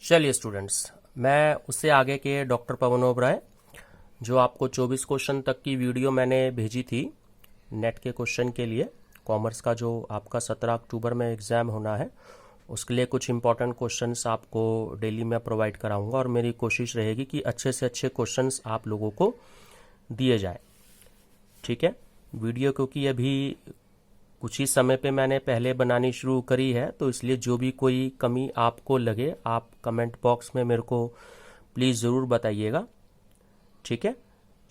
चलिए स्टूडेंट्स, मैं उससे आगे के डॉक्टर पवन ओबराय जो आपको 24 क्वेश्चन तक की वीडियो मैंने भेजी थी नेट के क्वेश्चन के लिए, कॉमर्स का जो आपका 17 अक्टूबर में एग्ज़ाम होना है उसके लिए कुछ इंपॉर्टेंट क्वेश्चंस आपको डेली मैं प्रोवाइड कराऊंगा और मेरी कोशिश रहेगी कि अच्छे से अच्छे क्वेश्चंस आप लोगों को दिए जाए। ठीक है, वीडियो क्योंकि अभी कुछ ही समय पे मैंने पहले बनानी शुरू करी है, तो इसलिए जो भी कोई कमी आपको लगे आप कमेंट बॉक्स में मेरे को प्लीज़ ज़रूर बताइएगा। ठीक है,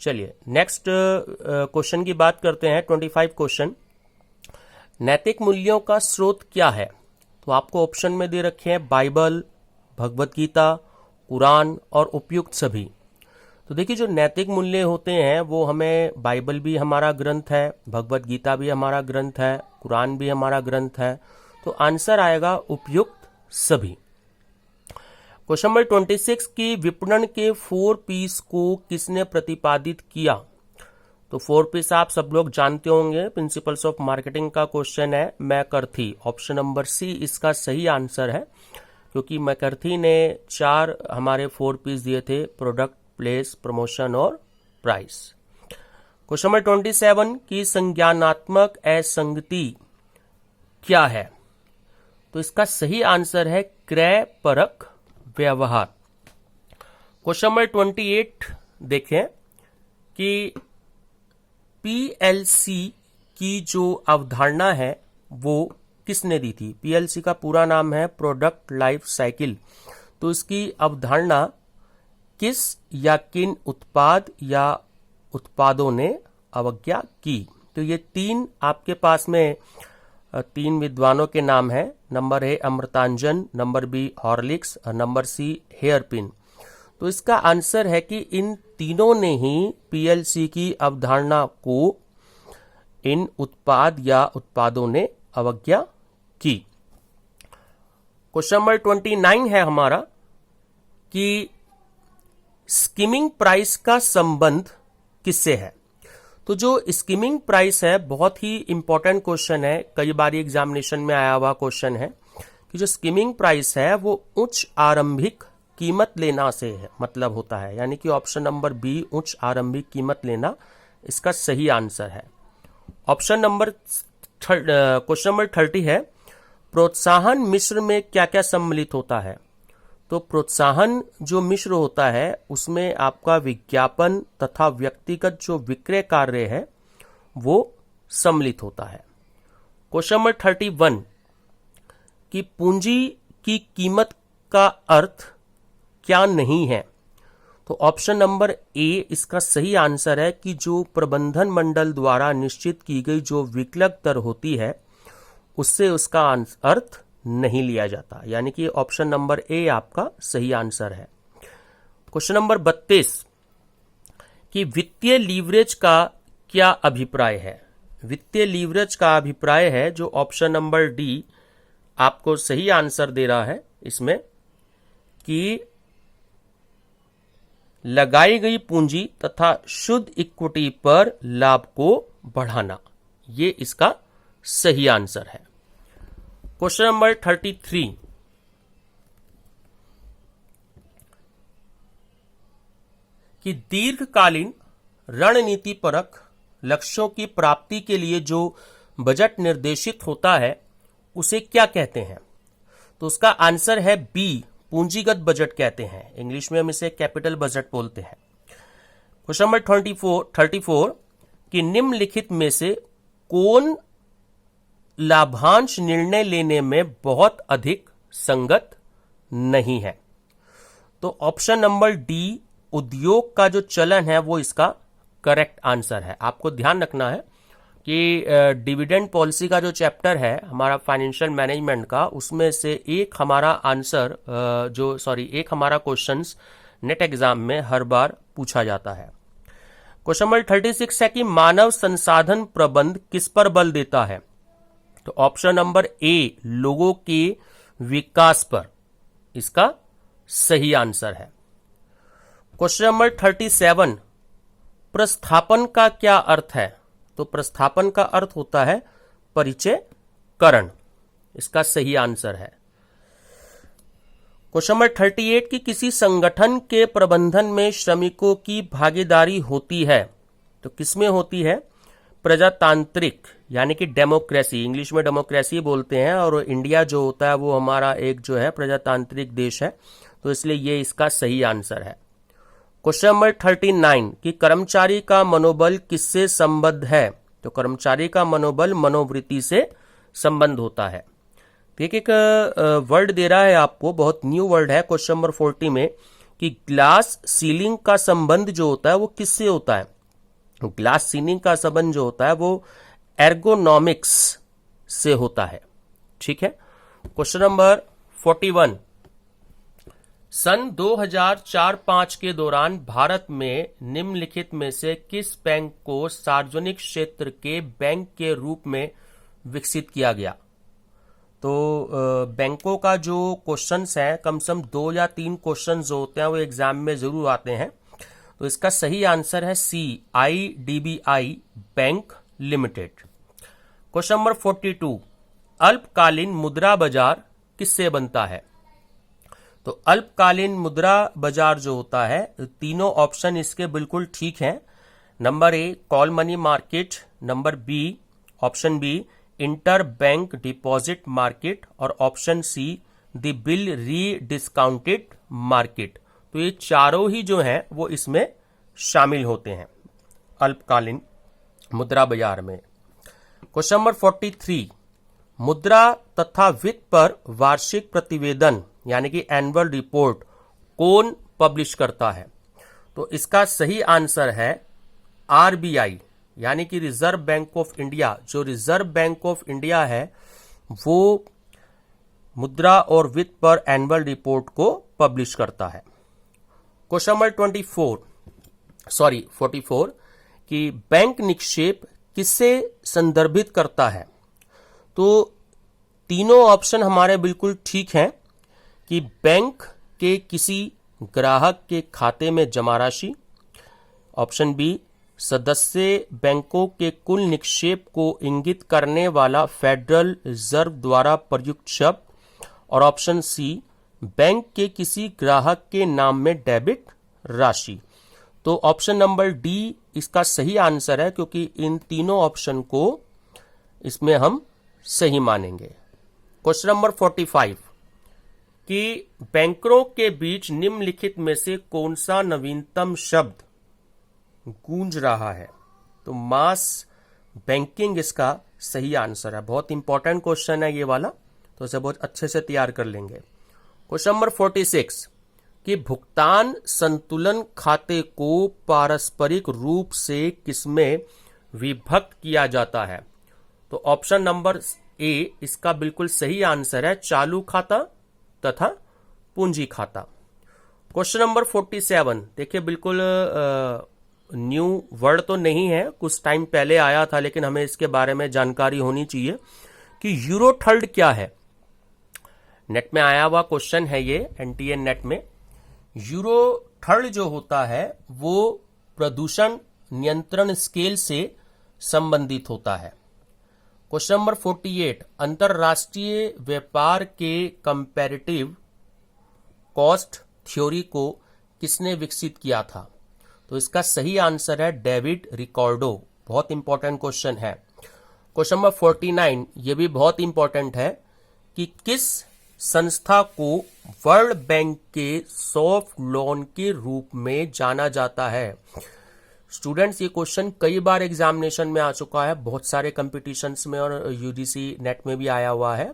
चलिए नेक्स्ट क्वेश्चन की बात करते हैं। 25 क्वेश्चन, नैतिक मूल्यों का स्रोत क्या है? तो आपको ऑप्शन में दे रखे हैं बाइबल, भगवत गीता, कुरान और उपयुक्त सभी। तो देखिए, जो नैतिक मूल्य होते हैं वो हमें, बाइबल भी हमारा ग्रंथ है, भगवत गीता भी हमारा ग्रंथ है, कुरान भी हमारा ग्रंथ है, तो आंसर आएगा उपयुक्त सभी। क्वेश्चन नंबर 26 की विपणन के 4 पीस को किसने प्रतिपादित किया? तो 4 पीस आप सब लोग जानते होंगे, प्रिंसिपल्स ऑफ मार्केटिंग का क्वेश्चन है। मैकर्थी, ऑप्शन नंबर सी इसका सही आंसर है, क्योंकि मैकर्थी ने 4 हमारे 4 पीस दिए थे: प्रोडक्ट, प्लेस, प्रमोशन और प्राइस। क्वेश्चन नंबर 27 की संज्ञानात्मक असंगति क्या है? तो इसका सही आंसर है क्रय परक व्यवहार। क्वेश्चन नंबर 28 देखें कि पीएलसी की जो अवधारणा है वो किसने दी थी? पीएलसी का पूरा नाम है प्रोडक्ट लाइफ साइकिल। तो इसकी अवधारणा किस या किन उत्पाद या उत्पादों ने अवज्ञा की? तो ये 3 आपके पास में 3 विद्वानों के नाम हैं। Number A Amrutanjan, number B Horlicks और नंबर सी हेयर पिन। तो इसका आंसर है कि इन तीनों ने ही पीएलसी की अवधारणा को इन उत्पाद या उत्पादों ने अवज्ञा की। क्वेश्चन नंबर 29 है हमारा कि स्कीमिंग प्राइस का संबंध किससे है? तो जो स्कीमिंग प्राइस है बहुत ही इंपॉर्टेंट क्वेश्चन है, कई बार एग्जामिनेशन में आया हुआ क्वेश्चन है कि जो स्कीमिंग प्राइस है वो उच्च आरंभिक क्कीमत लेना से है, मतलब होता है, यानी कि ऑप्शन नंबर बी उच्च आरंभिक कीमत लेना इसका सही आंसर है। ऑप्शन नंबर क्वेश्चन नंबर 30 है, प्रोत्साहन मिश्र में क्या क्या सम्मिलित होता है? तो प्रोत्साहन जो मिश्र होता है उसमें आपका विज्ञापन तथा व्यक्तिगत जो विक्रय कार्य है वो सम्मिलित होता है। क्वेश्चन नंबर 31 कि पूंजी की कीमत का अर्थ क्या नहीं है? तो ऑप्शन नंबर ए इसका सही आंसर है कि जो प्रबंधन मंडल द्वारा निश्चित की गई जो विकल्प दर होती है उससे उसका अर्थ नहीं लिया जाता, यानी कि ऑप्शन नंबर ए आपका सही आंसर है। क्वेश्चन नंबर 32 कि वित्तीय लीवरेज का क्या अभिप्राय है? वित्तीय लीवरेज का अभिप्राय है जो ऑप्शन नंबर डी आपको सही आंसर दे रहा है इसमें, कि लगाई गई पूंजी तथा शुद्ध इक्विटी पर लाभ को बढ़ाना, ये इसका सही आंसर है। क्वेश्चन नंबर 33 कि दीर्घकालीन रणनीति परक लक्ष्यों की प्राप्ति के लिए जो बजट निर्देशित होता है उसे क्या कहते हैं? तो उसका आंसर है बी, पूंजीगत बजट कहते हैं। इंग्लिश में हम इसे कैपिटल बजट बोलते हैं। क्वेश्चन नंबर 34 कि निम्नलिखित में से कौन लाभांश निर्णय लेने में बहुत अधिक संगत नहीं है? तो ऑप्शन नंबर डी, उद्योग का जो चलन है वो इसका करेक्ट आंसर है। आपको ध्यान रखना है कि डिविडेंड पॉलिसी का जो चैप्टर है हमारा फाइनेंशियल मैनेजमेंट का, उसमें से एक हमारा आंसर एक हमारा क्वेश्चंस नेट एग्जाम में हर बार पूछा जाता है। क्वेश्चन नंबर 36 है कि मानव संसाधन प्रबंध किस पर बल देता है? तो ऑप्शन नंबर ए, लोगों के विकास पर इसका सही आंसर है। क्वेश्चन नंबर 37 प्रस्थापन का क्या अर्थ है? तो प्रस्थापन का अर्थ होता है परिचयकरण, इसका सही आंसर है। क्वेश्चन नंबर 38 कि किसी संगठन के प्रबंधन में श्रमिकों की भागीदारी होती है, तो किसमें होती है? प्रजातांत्रिक यानी कि डेमोक्रेसी, इंग्लिश में डेमोक्रेसी बोलते हैं, और इंडिया जो होता है वो हमारा एक जो है प्रजातांत्रिक देश है, तो इसलिए ये इसका सही आंसर है। क्वेश्चन नंबर 39 कि कर्मचारी का मनोबल किससे संबद्ध है, तो कर्मचारी का मनोबल मनोवृत्ति से संबंध होता है। एक वर्ड दे रहा है आपको, बहुत न्यू वर्ड है क्वेश्चन नंबर 40 में, कि ग्लास सीलिंग का संबंध जो होता है वो किससे होता है? ग्लास सीलिंग का संबंध जो होता है वो एर्गोनॉमिक्स से होता है। ठीक है। क्वेश्चन नंबर 41 सन 2004-05 के दौरान भारत में निम्नलिखित में से किस बैंक को सार्वजनिक क्षेत्र के बैंक के रूप में विकसित किया गया? तो बैंकों का जो क्वेश्चंस है, कम से कम 2 या 3 क्वेश्चन जो होते हैं वो एग्जाम में जरूर आते हैं, तो इसका सही आंसर है सी, IDBI bank limited. Question number 42 अल्पकालीन मुद्रा बाजार किससे बनता है? तो अल्पकालीन मुद्रा बाजार जो होता है, तीनों ऑप्शन इसके बिल्कुल ठीक हैं। Number A call money market, number B option B interbank deposit market, और option C the bill rediscounted market. तो ये चारों ही जो हैं वो इसमें शामिल होते हैं अल्पकालीन मुद्रा बाजार में। क्वेश्चन नंबर 43 मुद्रा तथा वित्त पर वार्षिक प्रतिवेदन यानी कि एनुअल रिपोर्ट कौन पब्लिश करता है? तो इसका सही आंसर है RBI यानी कि रिजर्व बैंक ऑफ इंडिया। जो रिजर्व बैंक ऑफ इंडिया है वो मुद्रा और वित्त पर एनुअल रिपोर्ट को पब्लिश करता है। क्वेश्चन नंबर 44 कि बैंक निक्षेप किससे संदर्भित करता है? तो तीनों ऑप्शन हमारे बिल्कुल ठीक हैं कि बैंक के किसी ग्राहक के खाते में जमा राशि, ऑप्शन बी सदस्य बैंकों के कुल निक्षेप को इंगित करने वाला फेडरल रिजर्व द्वारा प्रयुक्त शब्द, और ऑप्शन सी बैंक के किसी ग्राहक के नाम में डेबिट राशि। तो ऑप्शन नंबर डी इसका सही आंसर है, क्योंकि इन तीनों ऑप्शन को इसमें हम सही मानेंगे। क्वेश्चन नंबर 45 कि बैंकरों के बीच निम्नलिखित में से कौन सा नवीनतम शब्द गूंज रहा है? तो मास बैंकिंग इसका सही आंसर है। बहुत इंपॉर्टेंट क्वेश्चन है ये वाला, तो इसे बहुत अच्छे से तैयार कर लेंगे। क्वेश्चन नंबर 46 कि भुगतान संतुलन खाते को पारस्परिक रूप से किसमें विभक्त किया जाता है? तो ऑप्शन नंबर ए इसका बिल्कुल सही आंसर है, चालू खाता तथा पूंजी खाता। क्वेश्चन नंबर 47 देखिए, बिल्कुल न्यू वर्ड तो नहीं है, कुछ टाइम पहले आया था, लेकिन हमें इसके बारे में जानकारी होनी चाहिए कि यूरो थर्ड क्या है। नेट में आया हुआ क्वेश्चन है ये, NTA नेट में। यूरो थर्ड जो होता है वो प्रदूषण नियंत्रण स्केल से संबंधित होता है। क्वेश्चन नंबर 48 अंतरराष्ट्रीय व्यापार के कंपैरेटिव कॉस्ट थ्योरी को किसने विकसित किया था? तो इसका सही आंसर है डेविड रिकॉर्डो। बहुत इंपॉर्टेंट क्वेश्चन है। क्वेश्चन नंबर 49 ये भी बहुत इंपॉर्टेंट है कि किस संस्था को वर्ल्ड बैंक के सॉफ्ट लोन के रूप में जाना जाता है? स्टूडेंट्स, ये क्वेश्चन कई बार एग्जामिनेशन में आ चुका है, बहुत सारे कंपटीशंस में, और UGC नेट में भी आया हुआ है।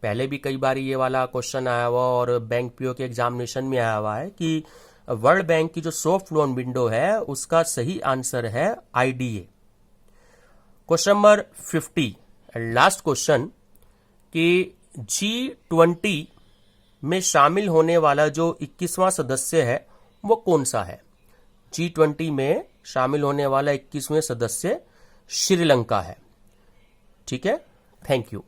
पहले भी कई बार ये वाला क्वेश्चन आया हुआ, और बैंक PO के एग्जामिनेशन में आया हुआ है कि वर्ल्ड बैंक की जो सॉफ्ट लोन विंडो है उसका सही आंसर है IDA। Question number 50 last question कि G20 में शामिल होने वाला जो 21वां सदस्य है वो कौन सा है? G20 में शामिल होने वाला 21वें सदस्य श्रीलंका है। ठीक है, थैंक यू।